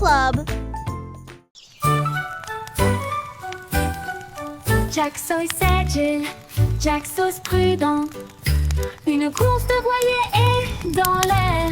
Club. Jack Sauce agile, Jack Sauce prudent. Une course de voilier est dans l'air.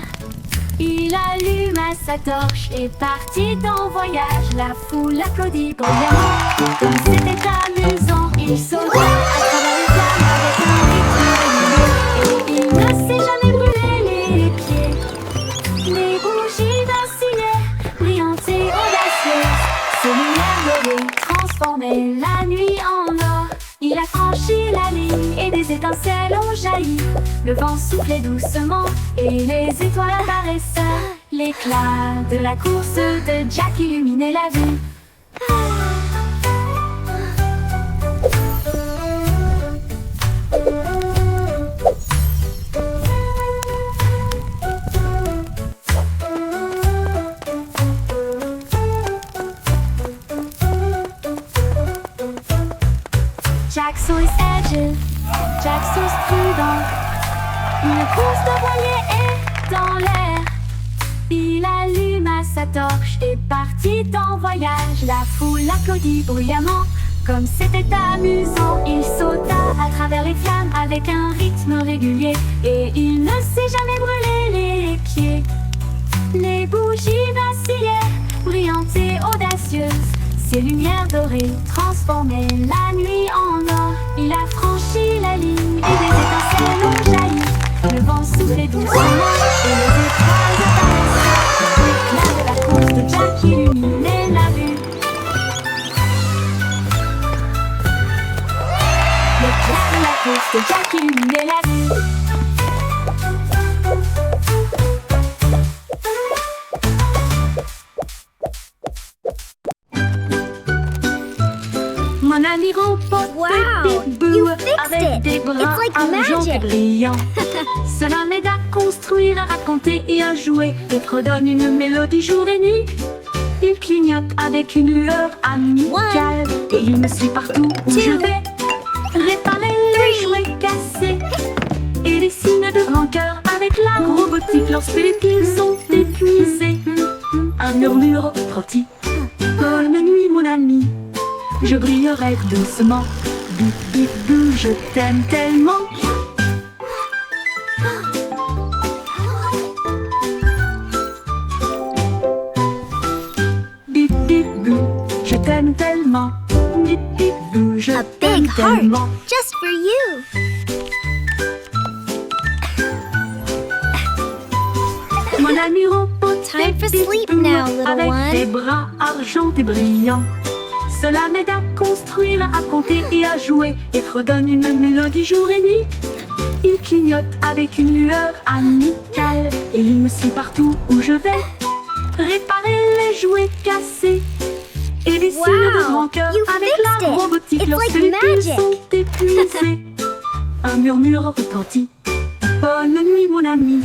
Il alluma sa torche et partit en voyage. La foule applaudit bruyamment. Comme c'était amusant, il sauta à travers les flammes avec un rythme régulier. Et il ne s'est jamais brûlé les pieds. Les bougies vacillaient, brillantes et audacieuses. Ses lumières dorées transformaient la nuit en or. Il a franchi la ligne et des étincelles ont jailli. Le vent soufflait doucement et les étoiles apparaissaient. L'éclat de la course de Jack illuminait la vue. Jack Sauce agile, Jack Sauce prudent. Une course de voilier est dans l'air. Il alluma sa torche et partit en voyage. La foule applaudit bruyamment. Comme c'était amusant, il sauta à travers les flammes avec un rythme régulier. Et il ne s'est jamais brûlé les pieds. Les bougies vacillaient, brillantes et audacieuses. Ses lumières dorées transformaient la nuit en or. Il a franchi la ligne et des étincelles ont jailli. Le vent soufflait doucement et les étoiles apparaissaient. L'éclat de la course de Jack illuminait la vue. L'éclat de la course de Jack illuminait la vue. Mon ami remporte Wow, des bouts you fixed avec it. des bras It's like argent et magic. brillants. Cela m'aide à construire, à raconter et à jouer. Et redonne une mélodie jour et nuit. Il clignote avec une lueur amicale. Et il me suit partout où je vais. Réparer les jouets cassés. Et des signes de rancœur avec la robotique lorsque les piles sont épuisés. Un murmure retentit. Bonne nuit mon ami. Je brillerai doucement. Bip bip bou, je t'aime tellement. Bip bip bou, je t'aime tellement. Bip bip bou, je A t'aime big heart, tellement. just for you. Mon ami robot, Time for bip, sleep bip, bou, now, little avec one. des bras argentés brillants. Cela m'aide à construire, à compter et à jouer. Et redonne une mélodie jour et nuit. Il clignote avec une lueur amicale. Et il me suit partout où je vais. Réparer les jouets cassés. Et des signes de Wow, rancœur you avec fixed la it. robotique It's lorsque like les piles magic. sont épuisées. Un murmure retentit. Bonne nuit mon ami.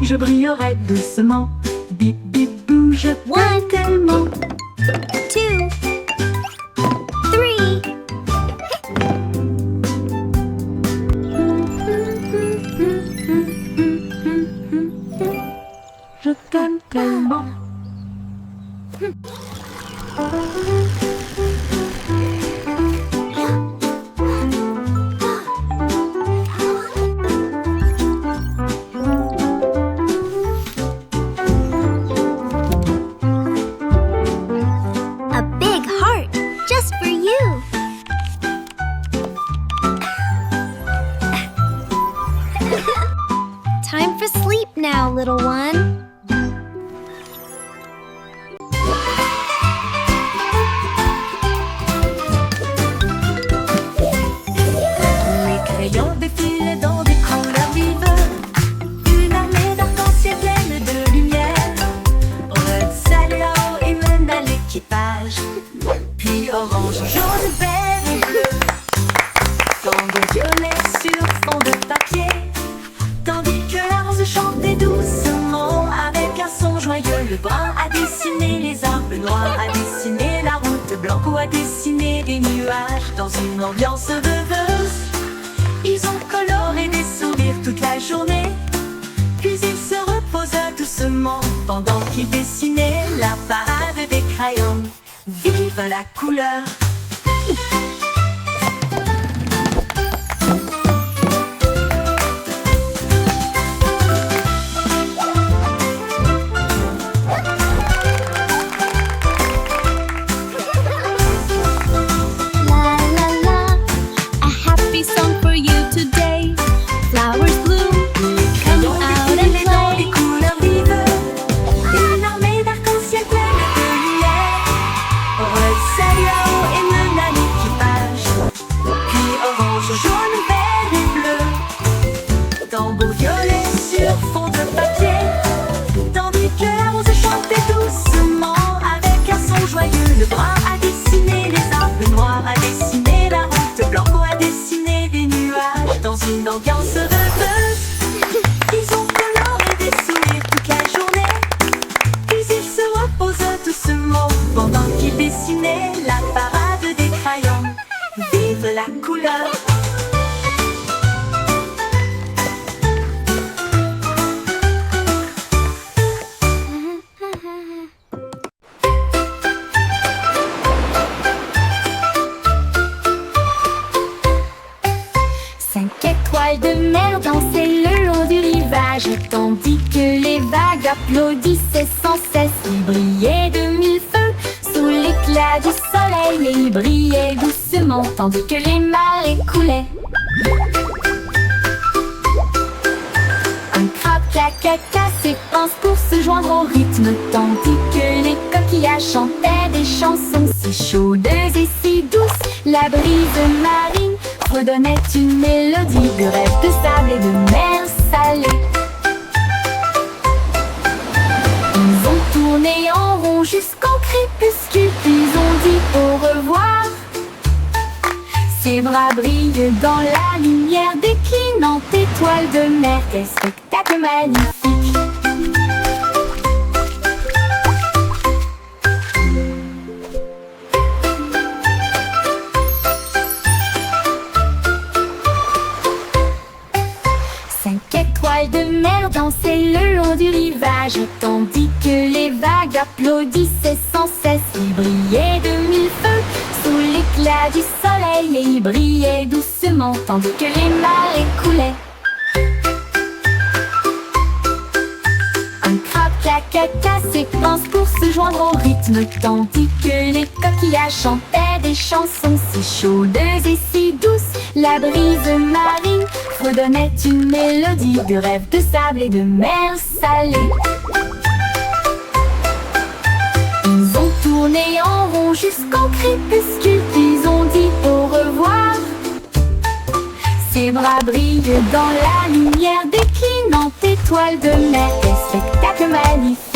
Je brillerai doucement. Bip bip bou, je t'aime One. tellement. 2, 3. Je t'aime tellement. A big heart, just for you. Time for sleep now, little one. Les crayons défilaient dans des couleurs vives. Une armée d'arc-en-ciel pleine de lumière. Red salua et mena l'équipage. Puis orange, jaune, vert et bleu. Tendons violet sur fond de papier. Tandis que la rose chantait doucement avec un son joyeux. Le brun a dessiné les arbres, le noir a dessiné la route, le blanc a dessiné des nuages dans une ambiance rêveuse. Ils ont coloré des sourires toute la journée, puis ils se reposent doucement pendant qu'il dessinait la parade des crayons. Vive la couleur! La la la, a happy song for you today. Flowers bloom, come out and Dans des play. couleurs vives, une armée d'arc-en-ciel pleine de lumière. Rose, salut là-haut et mène à l'équipage. Puis orange, jaune, vert et bleu. Tambour violet sur fond de papier. Tandis que la rose chantait doucement avec un son joyeux. Le brun a dessiné les arbres noirs, a dessiné la route. Blanco a dessiné des nuages dans une ambiance rêveuse. Ils ont coloré des sourires toute la journée. Puis ils se reposent doucement pendant qu'ils dessinaient la parade des crayons. Vive la couleur! Cinq étoiles de mer dansaient le long du rivage, tandis que les vagues applaudissaient sans cesse. Ils brillaient de mille feux sous l'éclat du soleil, et ils brillaient doucement tandis que les marées coulaient. Un crabe caca s'épanse pour se joindre au rythme, tandis que les coquillages chantaient des chansons si chaudes et si douces. La brise marine redonnait une mélodie de rêve de sable et de mer salée. Ils ont tourné en rond jusqu'au crépuscule, puis ont dit au revoir. Ses bras brillent dans la lumière déclinante étoile de mer. Quel spectacle magnifique! Cinq étoiles de mer dansaient le long du rivage, tandis que les vagues applaudissaient sans cesse. Ils brillaient de mille feux sous l'éclat du soleil, et ils brillaient doucement tandis que les marées coulaient. Un crabe caca s'épanse pour se joindre au rythme, tandis que les coquillages chantaient des chansons si chaudes et si douces. La brise marine redonnait une mélodie de rêve de sable et de mer salée. Ils ont tourné en rond jusqu'au crépuscule, puis ont dit au revoir. Ses bras brillent dans la lumière déclinante étoile de mer. Quel spectacle magnifique!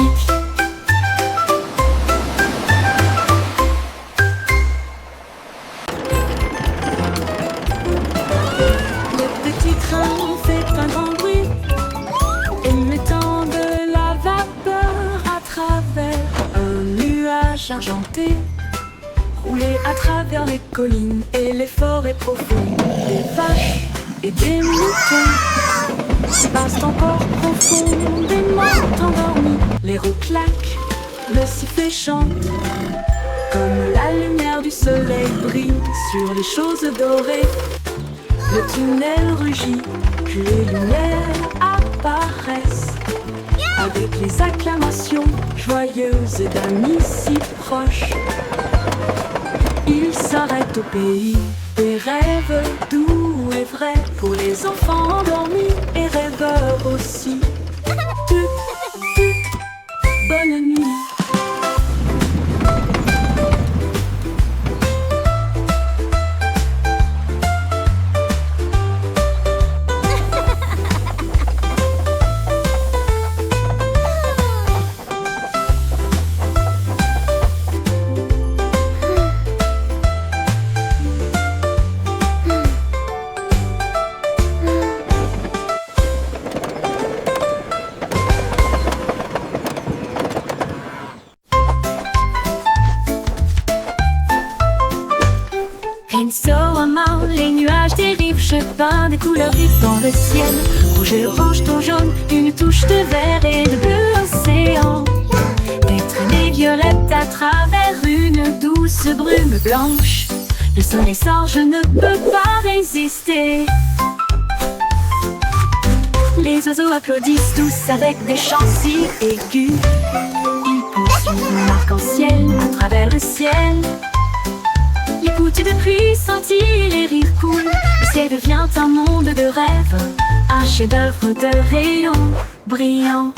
Le petit train fait un grand bruit, émettant de la vapeur à travers un nuage argenté. Rouler à travers les collines et les forêts profondes, des vaches et des moutons passent encore profondément endormis. Les roues claquent, le sifflet chante, comme la lumière du soleil brille sur les choses dorées. Le tunnel rugit, puis les lumières apparaissent, avec les acclamations joyeuses d'amis si proches. Il s'arrête au pays des rêves doux et vrais, pour les enfants endormis et rêveurs aussi. Bonne nuit. Les nuages dérivent, je peins des couleurs vives dans le ciel. Rouge et orange, ton jaune, une touche de vert et de bleu océan. blanche. Le soleil sort, je ne peux pas résister. Les oiseaux applaudissent tous avec des chants si aigus. Ils poursuivent l'arc-en-ciel à travers le ciel. Les gouttes de pluie scintillent, les rires coulent. Le ciel devient un monde de rêve, un chef-d'œuvre de rayons brillants.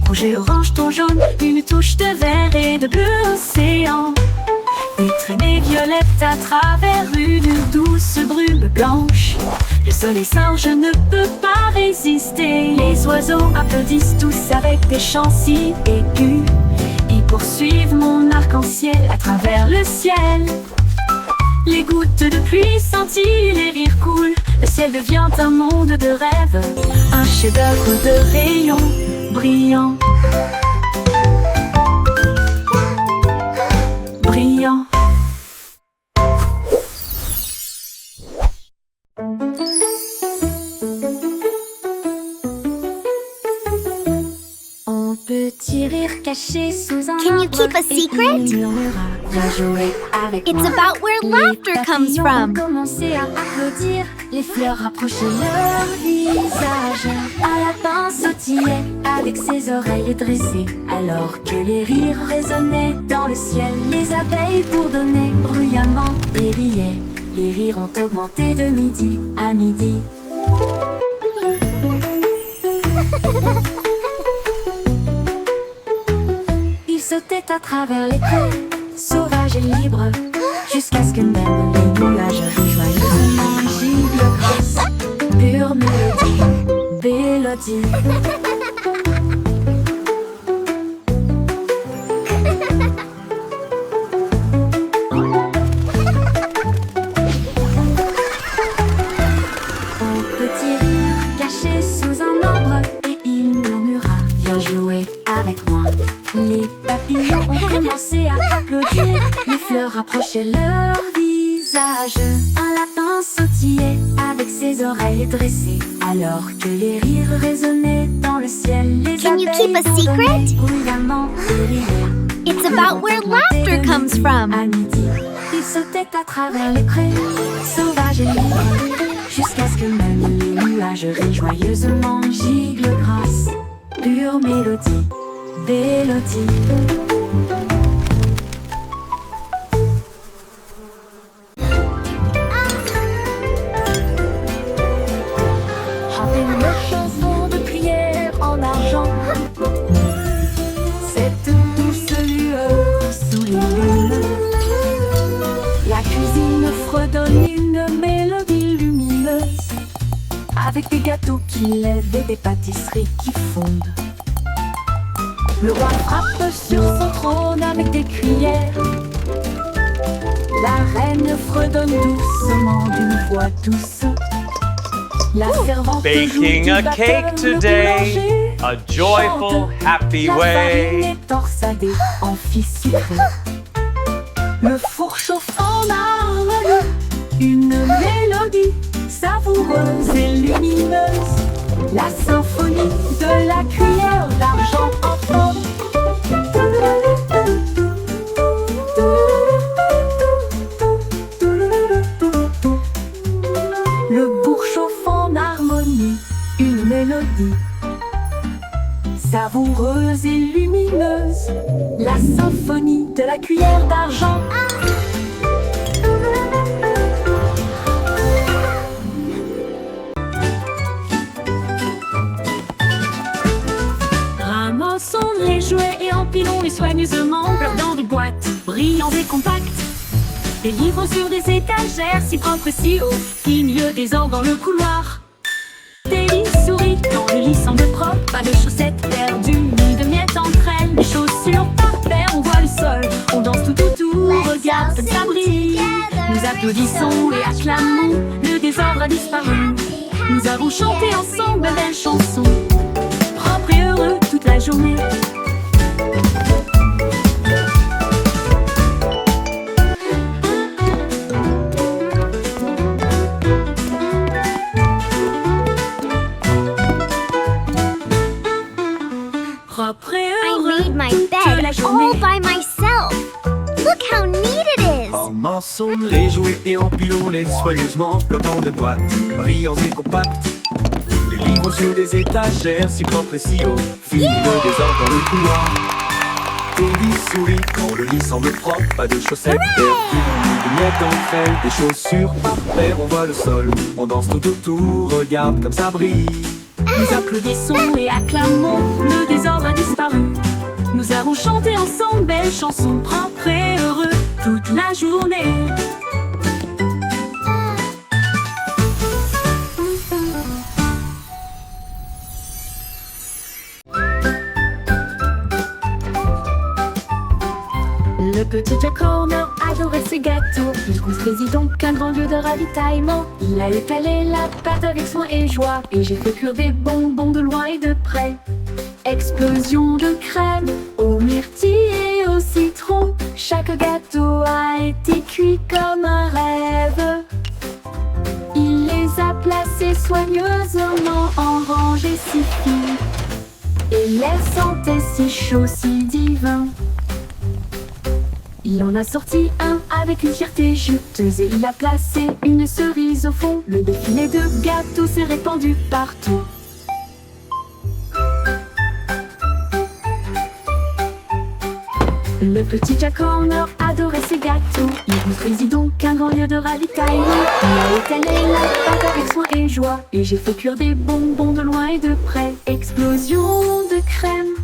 Rouge et orange, ton jaune, une touche de vert et de bleu océan. Des traînées violettes à travers une douce brume blanche. Le soleil sort, je ne peux pas résister. Les oiseaux applaudissent tous avec des chants si aigus. Ils poursuivent mon arc-en-ciel à travers le ciel. Les gouttes de pluie scintillent, les rires coulent. Le ciel devient un monde de rêve, un chef-d'œuvre de rayons brillants. Brillant. Un petit rire caché sous un Can you arbre keep a et secret? il murmura, viens jouer avec It's moi. about where Les laughter comes papillons from. ont commencé à applaudir. Les fleurs rapprochaient leur visage. Un lapin sautillait avec ses oreilles dressées, alors que les rires résonnaient dans le ciel. Les abeilles bourdonnaient bruyamment et riaient. Les rires ont augmenté de midi à midi. Ils sautaient à travers les prés, sauvages et libres, jusqu'à ce que même les nuages rejoignent. Gigle grasse, pure mélodie, mélodie. Un petit rire caché sous un arbre et il murmura, viens jouer avec moi. Les papillons ont commencé à applaudir. Les fleurs rapprochaient leur visage. Un lapin sautillait avec ses oreilles dressées, alors que les rires résonnaient dans le ciel. Les Can you abeilles keep a secret? bourdonnaient bruyamment et riaient. It's about where laughter comes from. À midi, ils sautaient à travers les prés, sauvages et libres, jusqu'à ce que même les nuages rient joyeusement. Gigle grasse, pure mélodie, mélodie. Avec le chanson de prière en argent, cette douce lueur sous les lunes, la cuisine fredonne une mélodie lumineuse, avec des gâteaux qui lèvent et des pâtisseries qui fondent. Le roi frappe sur son trône avec des cuillères. La reine fredonne doucement d'une voix douce. La servante Baking joue a du cake batteur, le today, boulanger a joyful, chante. happy La farine way. est torsadée en fissurée. Le four chauffe en harmonie, une mélodie savoureuse et lumineuse. La symphonie de la cuillère d'argent en forme. Le bourg chauffe en harmonie, une mélodie savoureuse et lumineuse. La symphonie de la cuillère d'argent. Ramassons les jouets et empilons-les soigneusement, dans des boîtes brillantes et compactes. Des livres sur des étagères si propres et si hauts, qui milieu des ordres dans le couloir. Des lits souris dans le lit semble propre, pas de chaussettes perdues ni de miettes entre elles. Des chaussures par paire, on voit le sol, on danse tout autour, regarde comme ça brille. Nous applaudissons et acclamons, le désordre a disparu. Nous avons chanté ensemble belle chanson, propre et heureux toute la journée. sont les jouets et empilons-les soigneusement, flottant de boîtes, brillants et compacts. Les livres sur des étagères, si propres et si hauts, finit le désordre dans le couloir. Teddy sourit quand le lit semble propre, pas de chaussettes perdues, ni de miettes entre elles, des chaussures par paire, on voit le sol, on danse tout autour, regarde comme ça brille. Nous applaudissons et acclamons, le désordre a disparu. Nous avons chanté ensemble belles chansons propres et heureux toute la journée. Le petit Jack Horner adorait ses gâteaux. Il construisit donc un grand lieu de ravitaillement. Il a étalé la pâte avec soin et joie, et j'ai fait cuire des bonbons de loin et de près. Explosion de crème aux myrtilles et au citron. Chaque gâteau a été cuit comme un rêve. Il les a placés soigneusement en rangées si fines, et l'air sentait si chaud, si divin. Il en a sorti un avec une fierté juteuse, et il a placé une cerise au fond. Le défilé de gâteaux s'est répandu partout. Le petit Jack Horner adorait ses gâteaux. Il construisit donc un grand lieu de ravitaillement. Il a étalé la pâte avec soin et joie, et j'ai fait cuire des bonbons de loin et de près. Explosion de crème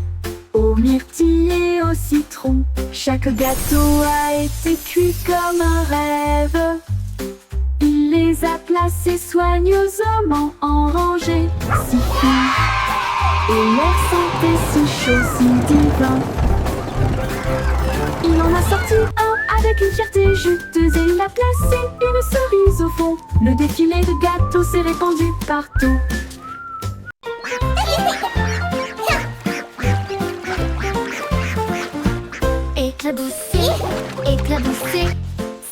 aux myrtilles et au citron. Chaque gâteau a été cuit comme un rêve. Il les a placés soigneusement en rangées si fines, et l'air sentait si chaud, si divin. Il en a sorti un avec une fierté juteuse, et il a placé une cerise au fond. Le défilé de gâteaux s'est répandu partout. Éclabousser, éclabousser,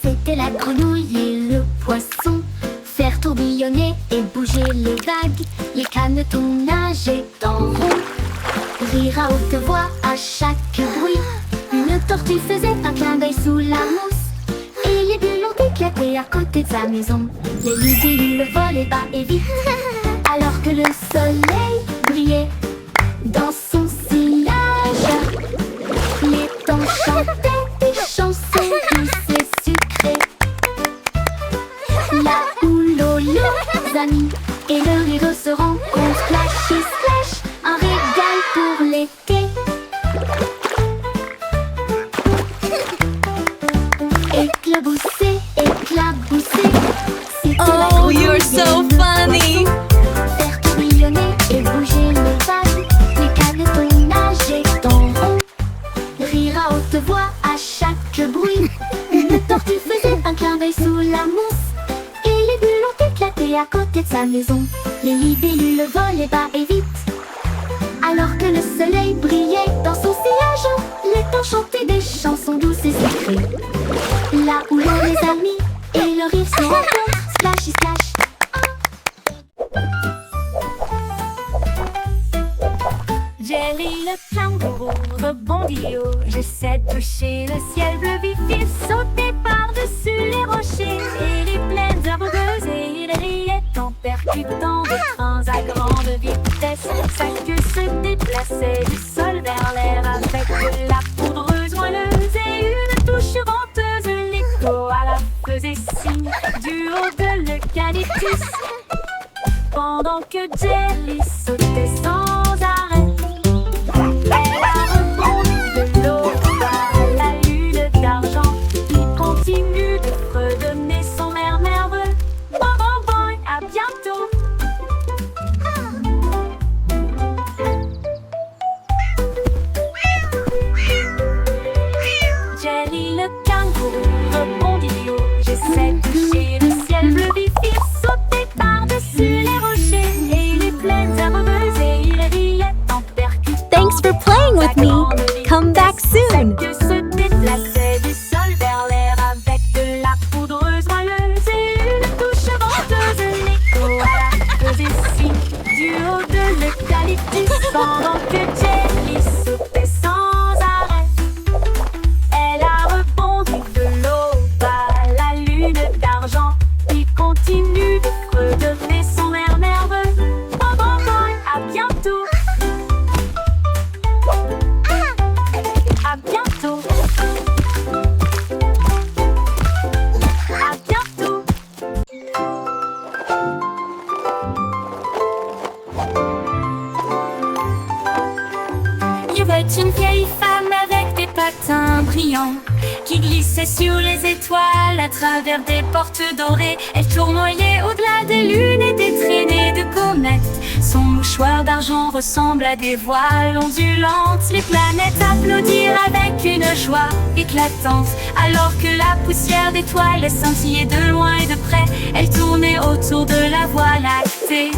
c'était la grenouille et le poisson. Faire tourbillonner et bouger les vagues, les canetons nageaient en rond. Rire à haute voix à chaque bruit. Une tortue faisait un clin d'œil sous la mousse, et les bulles ont éclaté à côté de sa maison. Les libellules volaient bas et vite, alors que le soleil brillait dans son sillage. Les temps chantaient des chansons douces et sucrées. La houle aux leurs amis et le rideau se rencontrent. Flash et splash, un régal pour l'été. Éclabousser, éclabousser, c'était la Oh, grenouille you're et so le funny. poisson. Faire tourbillonner et bouger les vagues, les canetons nageaient en rond. Rire à haute voix à chaque bruit. Une tortue faisait un clin d'œil sous la mousse, et les bulles ont éclaté à côté de sa maison. Les libellules volaient bas et vite, alors que le soleil brillait dans son sillage. Les temps chantaient des chansons douces et sucrées. Là où l'on les amis et le rire se rencontrent. Splashy splash. Jerry le kangourou rebondit haut. J'essaie de toucher le ciel bleu vif. Il sautait par-dessus les rochers et les plaines herbeuses, et il riait en percutant des trains à grande vitesse. Sa queue se déplaçait du sol vers l'air avec de la poudreuse moelleuse et une touche venteuse. L'écho à la faisait signe du haut de l'eucalyptus, pendant que Jerry sautait sans arrêt. Elle a rebondi de l'eau à la lune d'argent. Il continue de fredonner son air nerveux. Bon, bon, bon, à bientôt. Jerry le kangourou rebondit du haut. J'essaie de toucher le ciel bleu vif. Il sautait par-dessus les rochers et les plaines herbeuses, et il riait en percutant. Thanks for playing with me. Come back soon. Que se déplaçait du sol vers l'air avec de la poudreuse moelleuse et une touche venteuse. L'écho à la faisait signe du haut de l'eucalyptus, pendant que Jerry sautait sans arrêt. Elle a rebondi de l'aube à la trouvait une vieille femme avec des patins brillants qui glissait sur les étoiles à travers des portes dorées. Elle tournoyait au-delà des lunes et des traînées de comètes. Son mouchoir d'argent ressemble à des voiles ondulantes. Les planètes applaudirent avec une joie éclatante, alors que la poussière d'étoiles scintillait de loin et de près. Elle tournait autour de la Voie lactée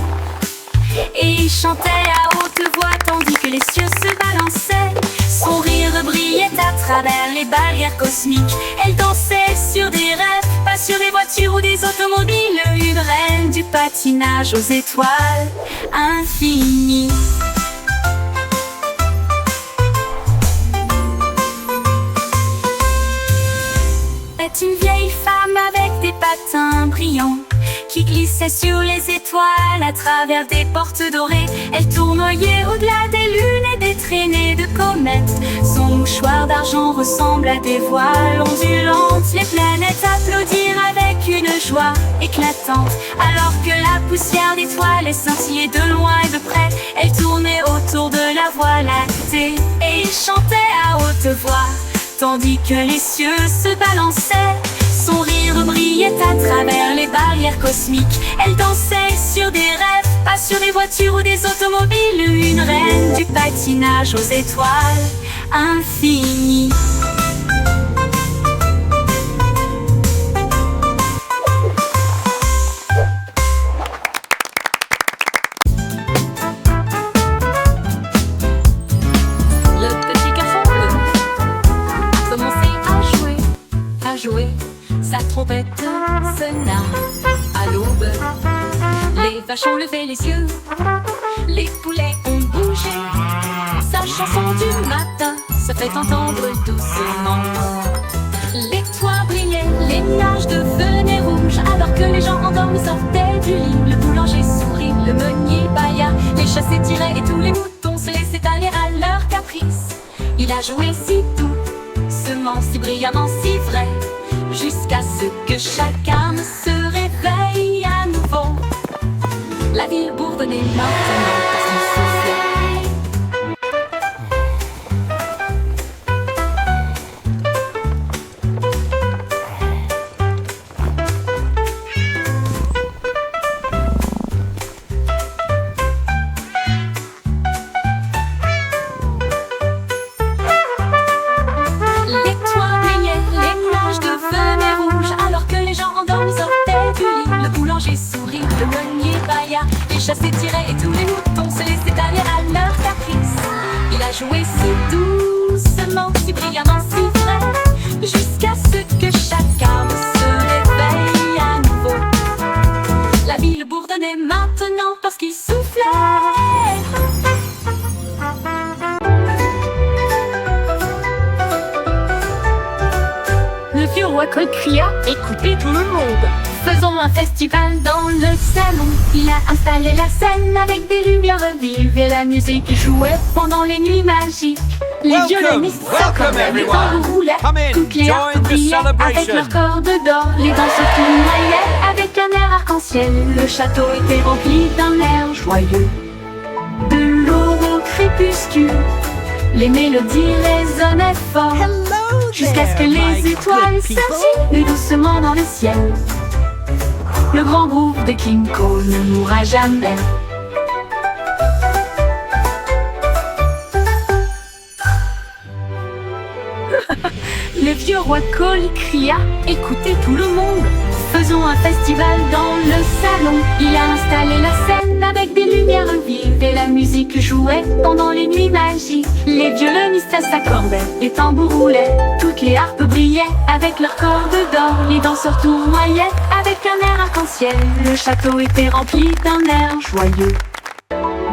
et chantait à haute voix tandis que les cieux se balançaient. Son rire brillait à travers les barrières cosmiques. Elle dansait sur des rêves, pas sur des voitures ou des automobiles. Une reine du patinage aux étoiles infinies. C'est une vieille femme avec des patins brillants qui glissait sur les étoiles à travers des portes dorées. Elle tournoyait au-delà des lunes et des traînées de comètes. Son mouchoir d'argent ressemble à des voiles ondulantes. Les planètes applaudirent avec une joie éclatante, alors que la poussière d'étoiles scintillait de loin et de près. Elle tournait autour de la Voie lactée et chantait à haute voix tandis que les cieux se balançaient. Son rire brillait à travers les barrières cosmiques. Elle dansait sur des rêves, pas sur des voitures ou des automobiles. Une reine du patinage aux étoiles infinies. Sa trompette sonna à l'aube. Les vaches ont levé les yeux, les poulets ont bougé. Sa chanson du matin se fait entendre doucement. Les toits brillaient, les nuages devenaient rouges, alors que les gens endormis sortaient du lit. Le boulanger sourit, le meunier bâilla, les chats s'étiraient et tous les moutons se laissaient aller à leur caprice. Il a joué si doucement, si brillamment, si vrai, jusqu'à ce que chacun se réveille à nouveau. La ville bourdonnait maintenant parce qu'il soufflait. Les toits brillaient, les nuages devenaient rouges, alors que les gens endormis sortaient du lit. Le boulanger sourit, le meunier bâilla, les chats s'étiraient et tous les moutons se laissaient aller à leur caprice. Il a joué si doucement, si brillamment, si vrai, jusqu'à ce que chacun se réveille à nouveau. La ville bourdonnait maintenant parce qu'il soufflait. Le vieux roi Cole cria: écoutez tout le monde, faisons un festival dans le salon. Il a installé la scène avec des lumières vives et la musique jouait pendant les nuits magiques. Les violonistes s'accordaient, les tambours roulaient, toutes les harpes brillaient avec leurs cordes d'or. Les danseurs tournoyaient avec un air arc-en-ciel. Le château était rempli d'un air joyeux. De l'aube au crépuscule, les mélodies résonnaient fort, jusqu'à ce que les étoiles scintillent doucement dans le ciel. Le grand groove de King Cole ne mourra jamais. Le vieux roi Cole cria: écoutez tout le monde, faisons un festival dans le salon. Il a installé la scène avec des lumières vives et la musique jouait pendant les nuits magiques. Les violonistes s'accordaient, les tambours roulaient, toutes les harpes brillaient avec leurs cordes d'or. Les danseurs tournoyaient avec un air arc-en-ciel. Le château était rempli d'un air joyeux.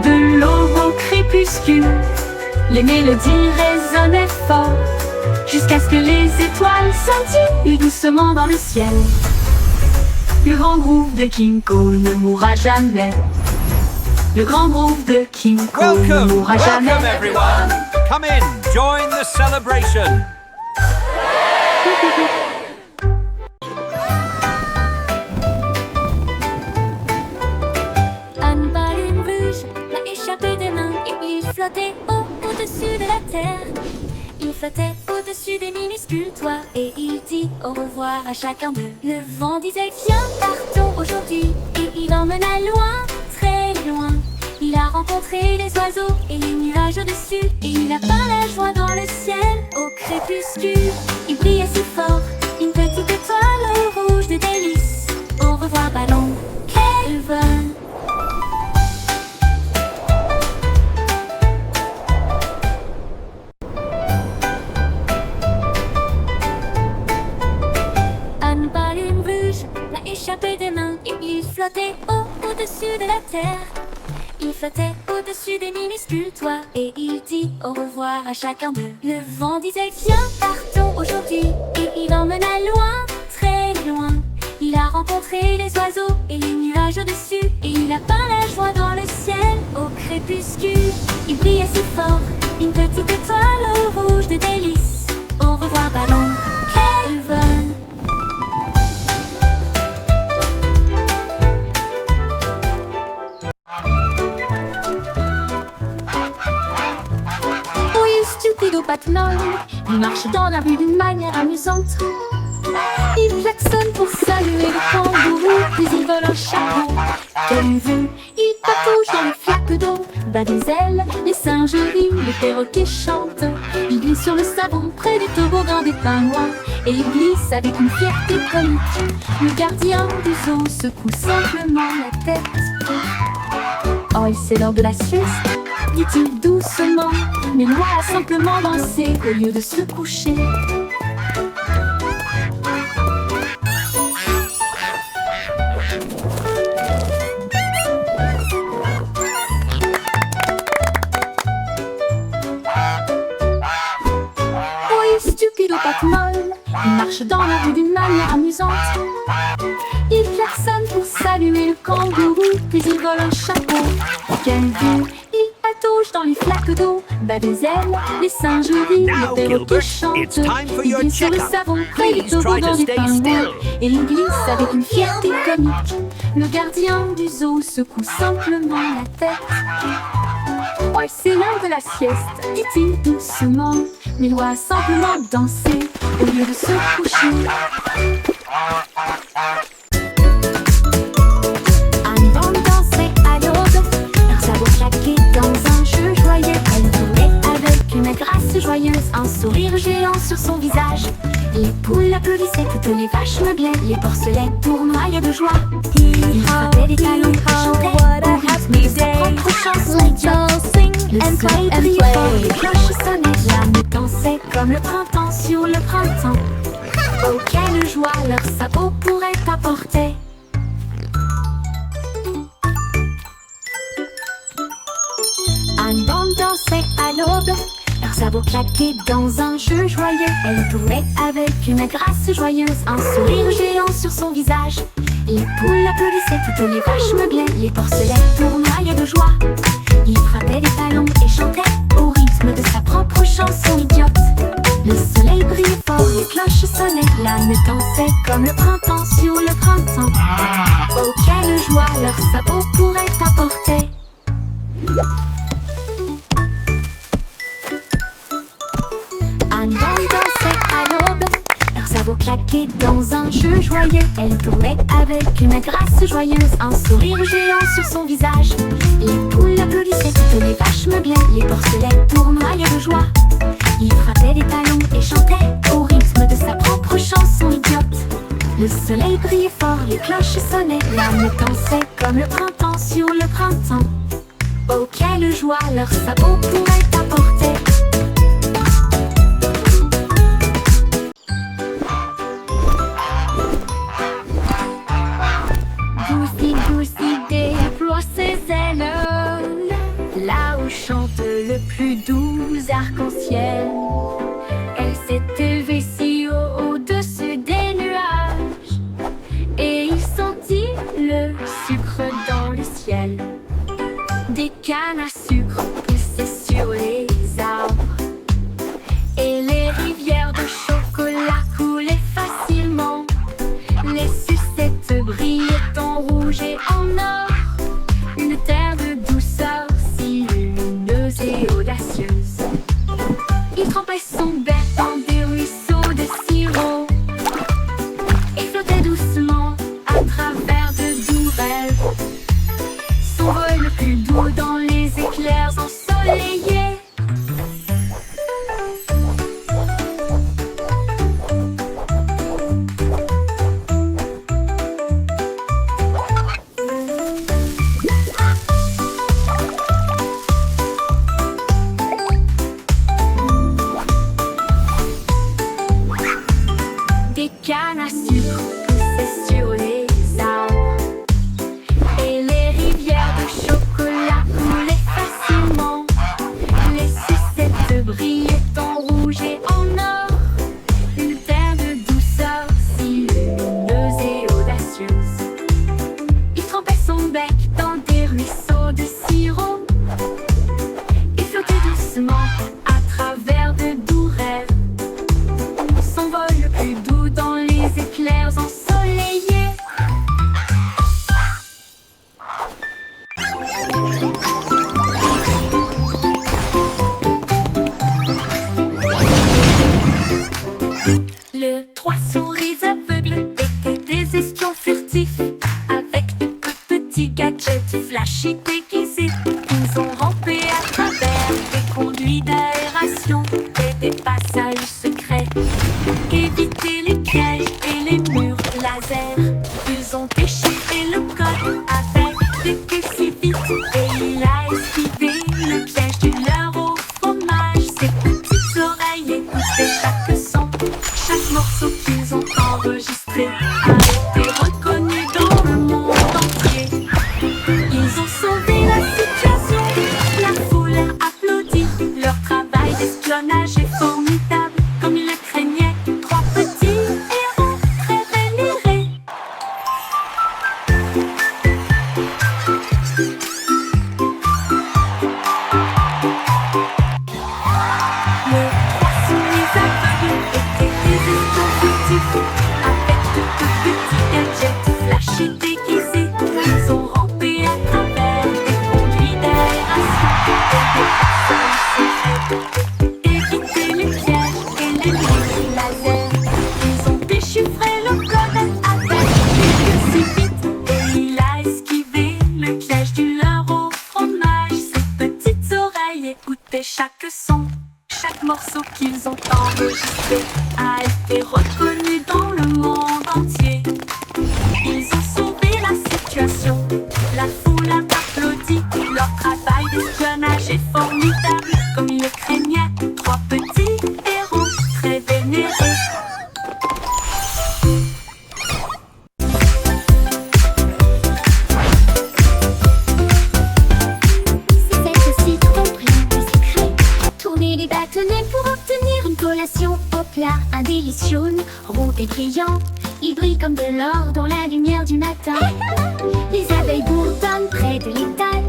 De l'aube au crépuscule, les mélodies résonnaient fort, jusqu'à ce que les étoiles scintillent doucement dans le ciel. Le grand groove de King Cole ne mourra jamais. Le grand groove de King Cole ne mourra jamais. Welcome everyone! Come in, join the celebration! Une balle rouge l'a échappé des mains et il flottait au bout au-dessus de la terre. Il flottait au-dessus des minuscules toits et il dit au revoir à chacun d'eux. Le vent disait viens, partons aujourd'hui, et il emmena loin, très loin. Il a rencontré des oiseaux et les nuages au-dessus, et il a peint la joie dans le ciel au crépuscule. Il brillait si fort, une petite étoile rouge de délices. Au revoir ballon, quel vol! Une baleine rouge l'a échappé des mains et il flottait au-dessus de la terre. Il flottait au-dessus des minuscules toits et il dit au revoir à chacun d'eux. Le vent disait viens, partons aujourd'hui, et il emmena loin, très loin. Il a rencontré des oiseaux et les nuages au-dessus, et il a peint la joie dans le ciel au crépuscule. Il brillait si fort, une petite étoile rouge de délices. Au revoir ballon, quel vol! Stupido Batman, il marche dans la rue d'une manière amusante. Il klaxonne pour saluer le kangourou, puis il vole un chapeau. Quelle vue, il patouche dans les flaques d'eau, bat des ailes, les singes rient, les perroquets chantent. Il glisse sur le savon près du toboggan des pingouins, et il glisse avec une fierté comique. Le gardien du zoo secoue simplement la tête. Oh, il c'est l'heure de la sieste, dit-il doucement, mais Loi a simplement dansé au lieu de se coucher. Oui, stupido Batman, il marche dans la rue d'une manière amusante. Il klaxonne pour saluer le kangourou, puis il vole un chapeau. Quelle vue! Il patouche dans les flaques d'eau, bat des ailes, les singes rient, Now, les perroquets Gilbert, chantent. it's time for Il your glisse sur le checkup. savon près du Please try to toboggan des stay pingouins, still. et il glisse avec une fierté comique. Le gardien du zoo secoue simplement la tête. Oh, c'est l'heure de la sieste, dit-il doucement, mais Loi a simplement dansé au lieu de se coucher. Anne Bande dansait à l'aube, leurs sabots claquaient dans un jeu joyeux. Elle tournait avec une grâce joyeuse, un sourire géant sur son visage. Les poules applaudissaient, toutes les vaches meuglaient, les porcelets tournoyaient de joie. Il frappait des talons, chantait au rythme de sa propre chanson idiote. Le soleil brillait fort, les cloches sonnaient, l'âme dansait comme le printemps sur le printemps. Oh, quelle joie leurs sabots pourraient apporter. Anne Bande dansait à l'aube, leurs sabots claquaient dans un jeu joyeux. Elle tournait avec une grâce joyeuse, un sourire géant sur son visage. Les poules applaudissaient, toutes les vaches meuglaient, les porcelets tournoyaient de joie. Il frappait des talons et chantait au rythme de sa propre chanson idiote. Le soleil brillait fort, les cloches sonnaient, l'âme dansait comme le printemps sur le printemps. Oh, quelle joie leurs sabots pourraient apporter. Anne Bande dansait à l'aube, leurs sabots claquaient dans un jeu joyeux. Elle tournait avec une grâce joyeuse, un sourire géant sur son visage. Les poules applaudissaient, toutes les vaches meuglaient, les porcelets tournoyaient de joie. Il frappait des talons et chantait au rythme de sa propre chanson idiote. Le soleil brillait fort, les cloches sonnaient, l'âme dansait comme le printemps sur le printemps. Oh, quelle joie leurs sabots pourraient apporter. Goosey, Goosey déploie ses ailes, là où chante le plus doux arc-en-ciel. Elle s'est élevée si haut au-dessus des nuages, et il sentit le sucre dans le ciel. Des cannes à sucre poussaient sur les arbres, et les rivières de chocolat coulaient facilement. Les sucettes brillaient en rouge et en or, une terre de douceur si lumineuse et audacieuse. doux dans les éclairs ensoleillés. Des cannes à sucre poussaient sur les arbres et les rivières de chocolat coulaient facilement. Les sucettes brillaient en rouge et en or, une terre de douceur si lumineuse et audacieuse. Il trempait son bec dans des ruisseaux de sirop et flottait doucement à travers de doux rêves. Son vol le plus doux dans les éclairs ensoleillés. Le trois souris aveugles étaient des espions furtifs, avec de petits gadgets flashy déguisés. Ils ont rampé à travers des conduits d'aération et des passages secrets, évité les pièges et les murs laser. Ils ont déchiré le code avec des queues si vite, et il a esquivé le piège du leurre au fromage. Ses petites oreilles écoutaient chaque son, chaque morceau qu'ils ont enregistré a été reconnu dans le monde entier. Ils ont sauvé la situation, la foule a applaudi. Leur travail d'espionnage est formidable, comme ils le craignaient. Trois petits héros très vénérés. Le trois souris aveugles étaient des espions furtifs, avec de petits gadgets flashy déguisés. Ils ont rampé à travers des conduits d'aération et des passages secrets, évité les pièges et les murs laser. Ils ont déchiffré le code avec des queues si vite, et il a esquivé le piège du leurre au fromage. Ses petites oreilles écoutaient chaque son, chaque morceau qu'ils ont enregistré a été reconnu dans le monde entier. Ils ont sauvé la situation, la foule a applaudi. Leur travail d'espionnage est formidable, comme ils le craignaient. Trois petits héros très vénérés. C'est aussi trop brillant et secret. Tourner les bâtonnets pour obtenir une collation au plat. Un délicieux rond et brillant. Il brille comme de l'or dans la lumière du matin. Les abeilles bourdonnent près de l'étal,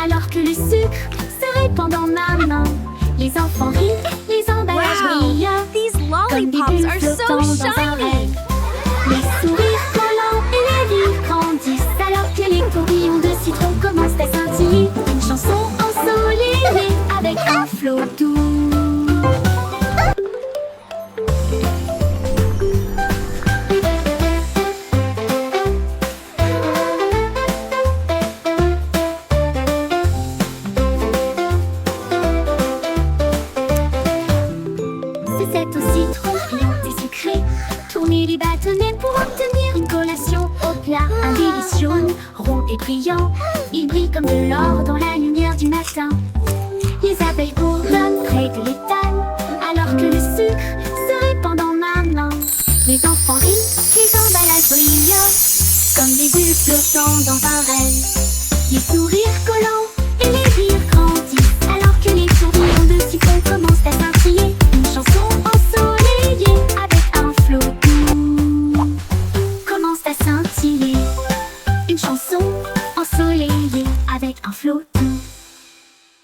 alors que le sucre se répand dans ma main. Les enfants rient, les emballages brillent, These comme des lollipops bulles are so flottant dans un shiny. rêve. Les sourires collants et les rires grandissent, alors que les tourbillons de citron commencent à scintiller. Une chanson ensoleillée avec un flot doux. C'est aussi trop brillant et sucré. Tourner les bâtonnets pour obtenir une collation au plat. Un délicieux rond et brillant. Il brille comme de l'or dans la lumière du matin. Les abeilles bourdonnent près de l'étal, alors que le sucre se répand dans ma main. Les enfants rient, les emballages brillent, comme des bulles flottant dans un rêve. Les souris